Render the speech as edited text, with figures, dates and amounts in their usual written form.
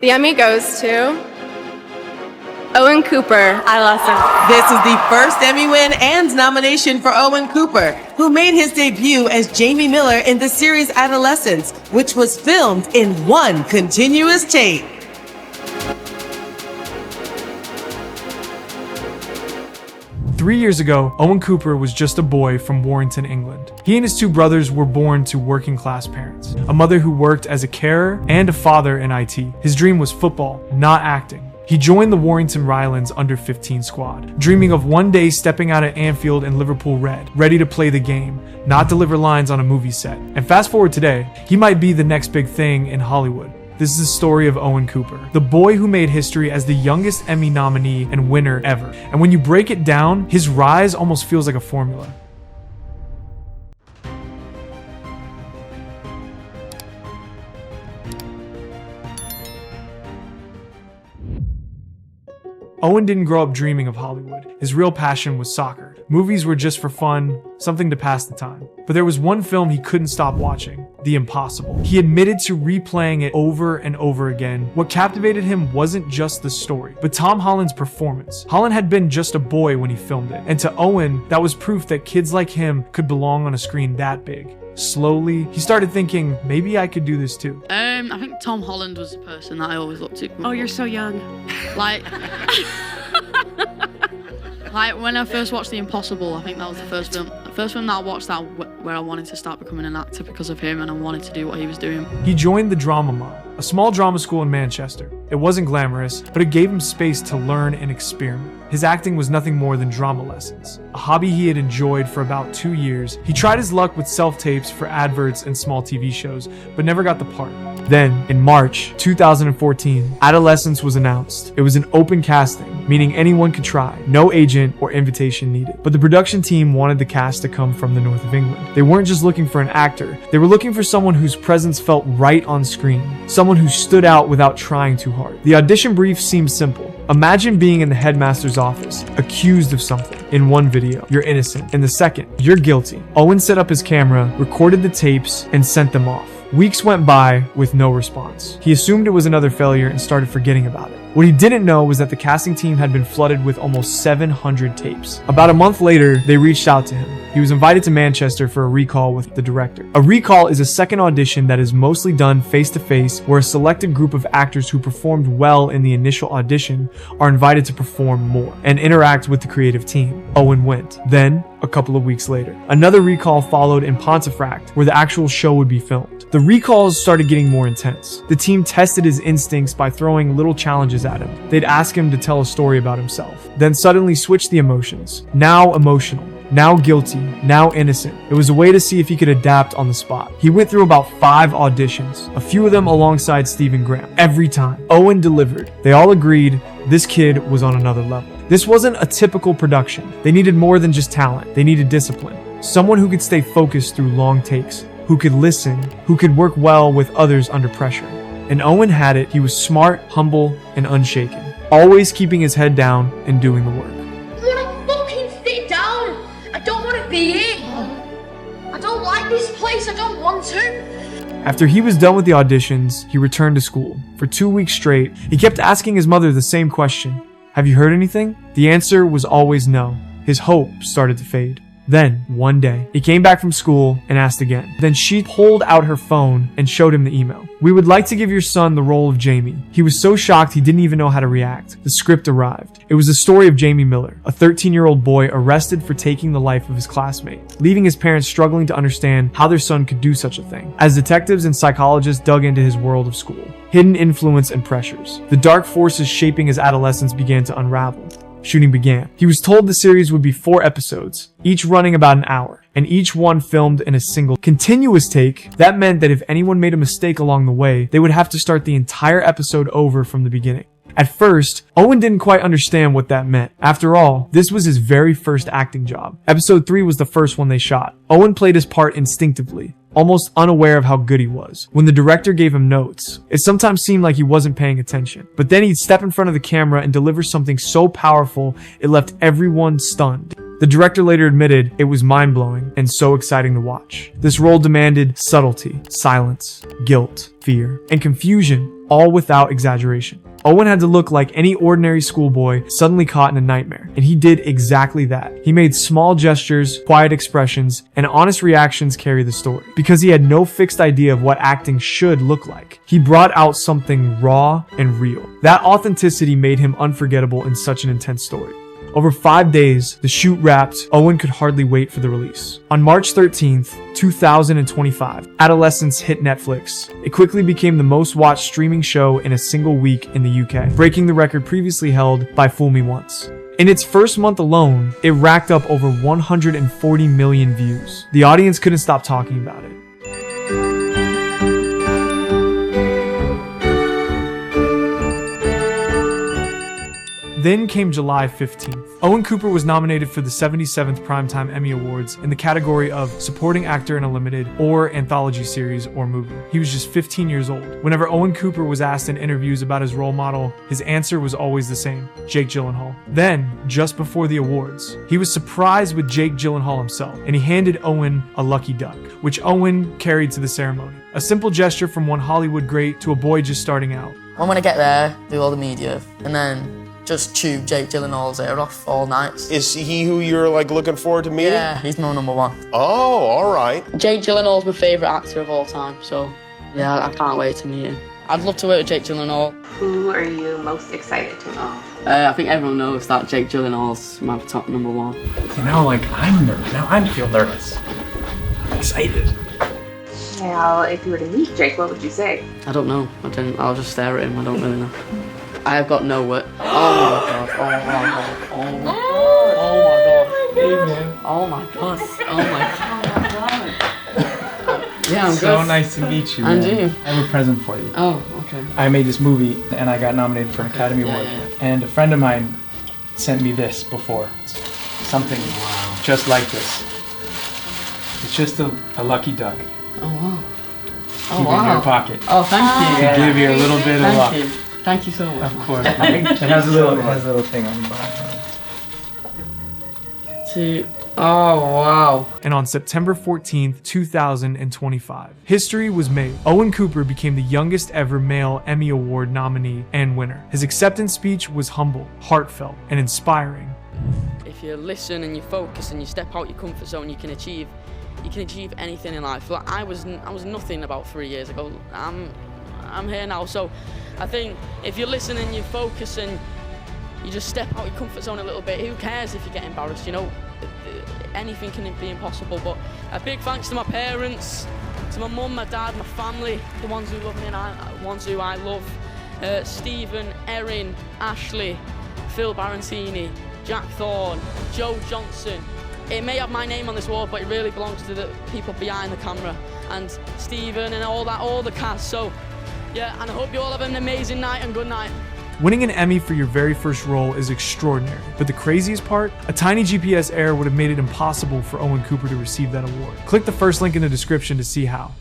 The Emmy goes to Owen Cooper, Adolescence. This is the first Emmy win and nomination for Owen Cooper, who made his debut as Jamie Miller in the series Adolescence, which was filmed in one continuous take. Three years ago, Owen Cooper was just a boy from Warrington, England. He and his two brothers were born to working-class parents, a mother who worked as a carer and a father in IT. His dream was football, not acting. He joined the Warrington Rylands under-15 squad, dreaming of one day stepping out at Anfield in Liverpool Red, ready to play the game, not deliver lines on a movie set. And fast forward today, he might be the next big thing in Hollywood. This is the story of Owen Cooper, the boy who made history as the youngest Emmy nominee and winner ever. And when you break it down, his rise almost feels like a formula. Owen didn't grow up dreaming of Hollywood. His real passion was soccer. Movies were just for fun, something to pass the time. But there was one film he couldn't stop watching, The Impossible. He admitted to replaying it over and over again. What captivated him wasn't just the story, but Tom Holland's performance. Holland had been just a boy when he filmed it, and to Owen, that was proof that kids like him could belong on a screen that big. Slowly, he started thinking, maybe I could do this too. I think Tom Holland was the person that I always looked to. Oh, you're so young. Like, like when I first watched The Impossible, I think that was the first film that I watched where I wanted to start becoming an actor because of him, and I wanted to do what he was doing. He joined the Drama Mob, a small drama school in Manchester. It wasn't glamorous, but it gave him space to learn and experiment. His acting was nothing more than drama lessons, a hobby he had enjoyed for about 2 years. He tried his luck with self-tapes for adverts and small TV shows, but never got the part. Then, in March 2014, Adolescence was announced. It was an open casting, meaning anyone could try, no agent or invitation needed. But the production team wanted the cast to come from the north of England. They weren't just looking for an actor, they were looking for someone whose presence felt right on screen, someone who stood out without trying too hard. The audition brief seemed simple. Imagine being in the headmaster's office, accused of something. In one video, you're innocent. In the second, you're guilty. Owen set up his camera, recorded the tapes, and sent them off. Weeks went by with no response. He assumed it was another failure and started forgetting about it. What he didn't know was that the casting team had been flooded with almost 700 tapes. About a month later, they reached out to him. He was invited to Manchester for a recall with the director. A recall is a second audition that is mostly done face-to-face, where a selected group of actors who performed well in the initial audition are invited to perform more and interact with the creative team. Owen went. Then, a couple of weeks later, another recall followed in Pontefract, where the actual show would be filmed. The recalls started getting more intense. The team tested his instincts by throwing little challenges at him. They'd ask him to tell a story about himself, then suddenly switch the emotions. Now emotional, now guilty, now innocent. It was a way to see if he could adapt on the spot. He went through about 5 auditions, a few of them alongside Stephen Graham. Every time, Owen delivered. They all agreed this kid was on another level. This wasn't a typical production. They needed more than just talent. They needed discipline. Someone who could stay focused through long takes, who could listen, who could work well with others under pressure. And Owen had it. He was smart, humble, and unshaken, always keeping his head down and doing the work. I want to fucking sit down. I don't want to be here. I don't like this place. I don't want to. After he was done with the auditions, he returned to school. For 2 weeks straight, he kept asking his mother the same question. Have you heard anything? The answer was always no. His hope started to fade. Then, one day, he came back from school and asked again. Then she pulled out her phone and showed him the email. We would like to give your son the role of Jamie. He was so shocked he didn't even know how to react. The script arrived. It was the story of Jamie Miller, a 13-year-old boy arrested for taking the life of his classmate, leaving his parents struggling to understand how their son could do such a thing. As detectives and psychologists dug into his world of school, hidden influence and pressures, the dark forces shaping his adolescence began to unravel. Shooting began. He was told the series would be 4 episodes, each running about an hour, and each one filmed in a single continuous take. That meant that if anyone made a mistake along the way, they would have to start the entire episode over from the beginning. At first, Owen didn't quite understand what that meant. After all, this was his very first acting job. Episode 3 was the first one they shot. Owen played his part instinctively, almost unaware of how good he was. When the director gave him notes, it sometimes seemed like he wasn't paying attention. But then he'd step in front of the camera and deliver something so powerful, it left everyone stunned. The director later admitted it was mind-blowing and so exciting to watch. This role demanded subtlety, silence, guilt, fear, and confusion. all without exaggeration. Owen had to look like any ordinary schoolboy suddenly caught in a nightmare, and he did exactly that. He made small gestures, quiet expressions, and honest reactions carry the story. Because he had no fixed idea of what acting should look like, he brought out something raw and real. That authenticity made him unforgettable in such an intense story. Over 5 days, the shoot wrapped, Owen could hardly wait for the release. On March 13th, 2025, Adolescence hit Netflix. It quickly became the most watched streaming show in a single week in the UK, breaking the record previously held by Fool Me Once. In its first month alone, it racked up over 140 million views. The audience couldn't stop talking about it. Then came July 15th. Owen Cooper was nominated for the 77th Primetime Emmy Awards in the category of Supporting Actor in a Limited or Anthology Series or Movie. He was just 15 years old. Whenever Owen Cooper was asked in interviews about his role model, his answer was always the same: Jake Gyllenhaal. Then, just before the awards, he was surprised with Jake Gyllenhaal himself, and he handed Owen a lucky duck, which Owen carried to the ceremony. A simple gesture from one Hollywood great to a boy just starting out. I'm gonna get there, do all the media, and then just chew Jake Gyllenhaal's ear off all night. Is he who you're like looking forward to meeting? Yeah, he's my number one. Oh, all right. Jake Gyllenhaal's my favourite actor of all time, so yeah, I can't wait to meet him. I'd love to work with Jake Gyllenhaal. Who are you most excited to meet? I think everyone knows that Jake Gyllenhaal's my top number one. Now, I'm nervous. Now I feel nervous. I'm excited. Now, if you were to meet Jake, what would you say? I don't know. I'll just stare at him. I don't really know. I have got no word. Oh my god. Oh my god. Oh my god. Hey, man. Oh my god. Oh my god. Yeah, I'm good. So nice to meet you. And man. you. I have a present for you. Oh, okay. I made this movie and I got nominated for an Academy Award. yeah. And a friend of mine sent me this before. Something just like this. It's just a lucky duck. Oh wow. Oh Keep it in your pocket. Oh, thank you. To give you a little bit of luck. Thank you. Thank you so much. Of course. It has a little thing on the bottom. Oh, wow. And on September 14th, 2025, history was made. Owen Cooper became the youngest ever male Emmy Award nominee and winner. His acceptance speech was humble, heartfelt, and inspiring. If you listen and you focus and you step out your comfort zone, you can achieve anything in life. Like I was nothing about 3 years ago. I'm here now, so I think if you listen and you focus and you just step out your comfort zone a little bit, who cares if you get embarrassed, you know? Anything can be impossible, but a big thanks to my parents, to my mum, my dad, my family, the ones who love me and the ones who I love, Stephen, Erin, Ashley, Phil Barantini, Jack Thorne, Joe Johnson. It may have my name on this wall, but it really belongs to the people behind the camera, and Stephen and all the cast. So yeah, and I hope you all have an amazing night and good night. Winning an Emmy for your very first role is extraordinary, but the craziest part? A tiny GPS error would have made it impossible for Owen Cooper to receive that award. Click the first link in the description to see how.